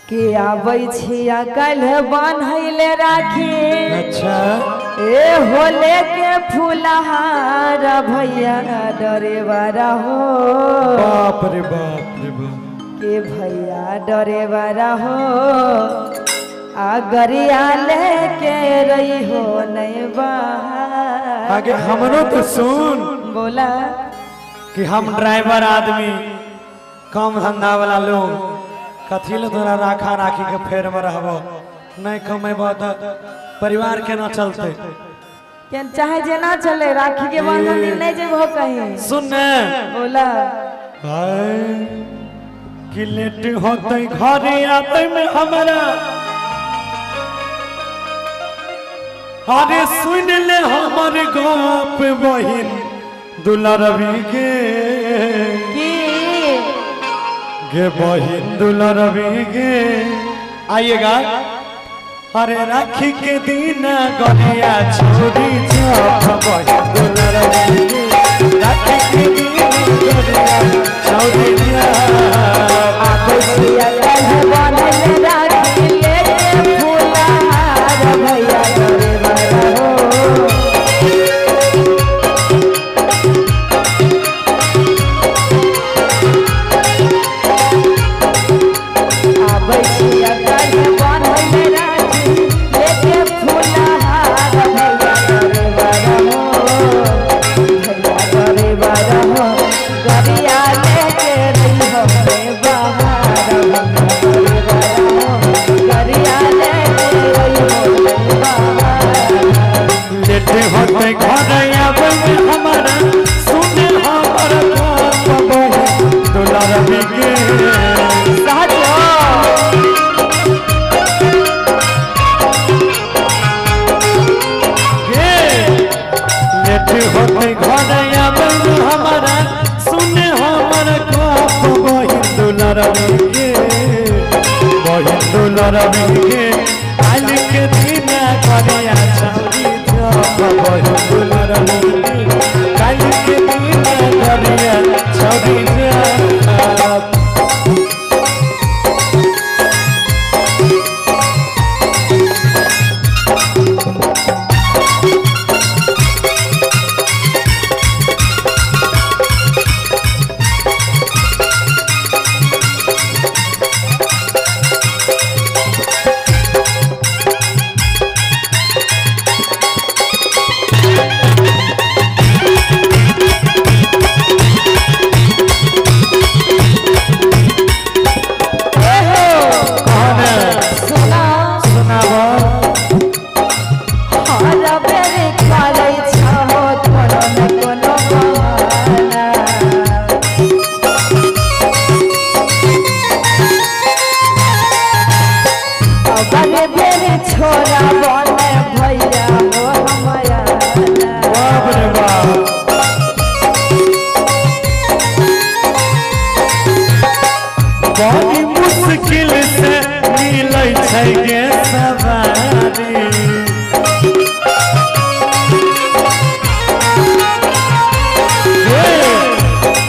के आबै छिया कल बान्हले राखी। अच्छा ए होले के फूलहार भैया डरेवारा हो। बाप रे बाप रे बाप के भैया डरेवारा हो अगरिया लेके रही हो नहीं बाहर। आगे हमनो तो सुन बोला कि हम ड्राइवर आदमी कम धंधा वाला लोग कथी ले तोरा राखा राखी के फेर में रहबो नहीं कमेबो तो परिवार के ना चलते। के चाहे जे ना चले राखी के बांधन दिन नहीं जेबो कहीं। सुन ने बोला कि लेट होते घरे आते में हमारा अरे सुन ले हमर गप बहिन दुलारवी के बहिन दुलारवी के आइएगा। अरे राखी के दिन गलिया छोड़ी छप बहिन दुलारवी के राखी के दिन गलिया छोड़ी आबै छिया कल बान्हले राखी लेके फूलहार भैया डरेवारा हो। आबै छिया कल बान्हले राखी लेके फूलहार भैया डरेवारा हो। भैया डरेवारा हो गरिया लेके रही हो रे बाहर। गरिया लेके रही हो रे बाहर। लेटे होते घर आवे हमारा सुन हमर बाप बहिन दुलारवी के लेटे होते घर आवे हमारा सुन हमर बाप बहिन दुलारवी के बहिन दुलारवी के काल के दिन करिया छौरी बहिन दुलारवी के काल के दिन करिया छौरी छोरा बने भैया हो हमारा। बाप रे बाप बड़ी मुश्किल से मिलै छै गे सवारी।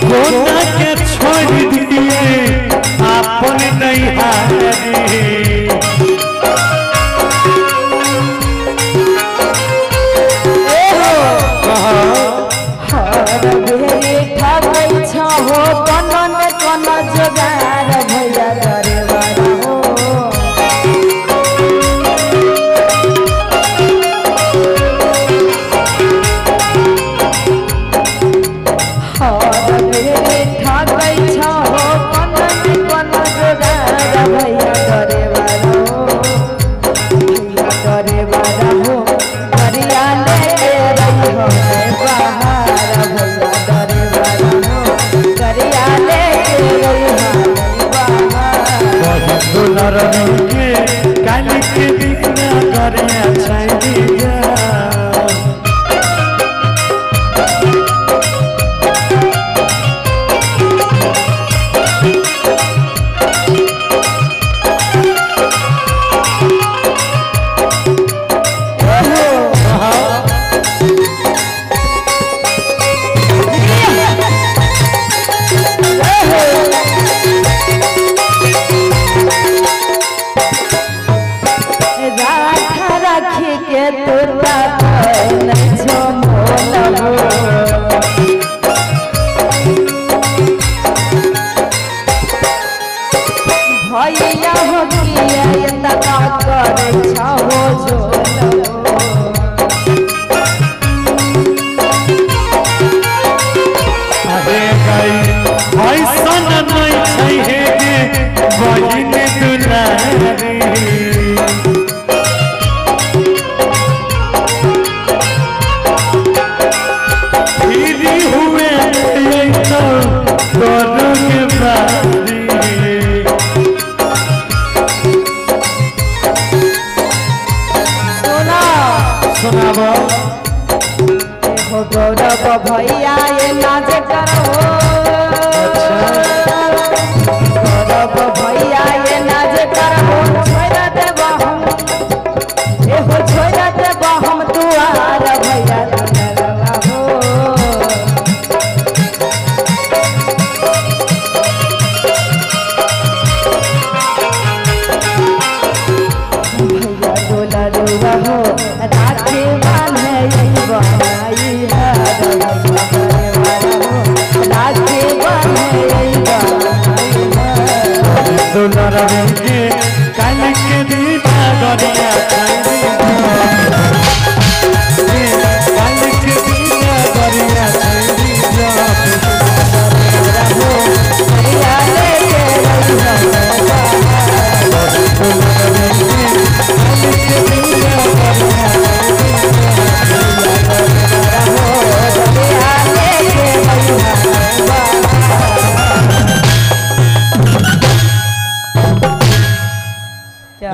कोना के छोड़ दिए अपन नहीं हारी। हो कनन कन जोगार भैया डरेवारा हो। हर बेरे ठाकै छ हो कनन कन जोगार भैया डरेवारा के तोता नहीं छो मोलबो भैया हो किया ये तना करे छहो जोलबो अरे गई ऐसन नहीं छै हे बहिन दुलारी फिरी हुए तो दोनों के बारी सुनाबो हो गौरव भैया ये नाच करो गौरव भैया ये नाच करो छोड़ देब हम एहो छोड़ देब हम दुआर भैया दुलरवा हो भैया दुलरवा हो राखे बांधे बनाई है राखे बांधे बनाई है दुलरवा के कल के दीदा गरिया कल के दीदा गरिया भैया लेके क्या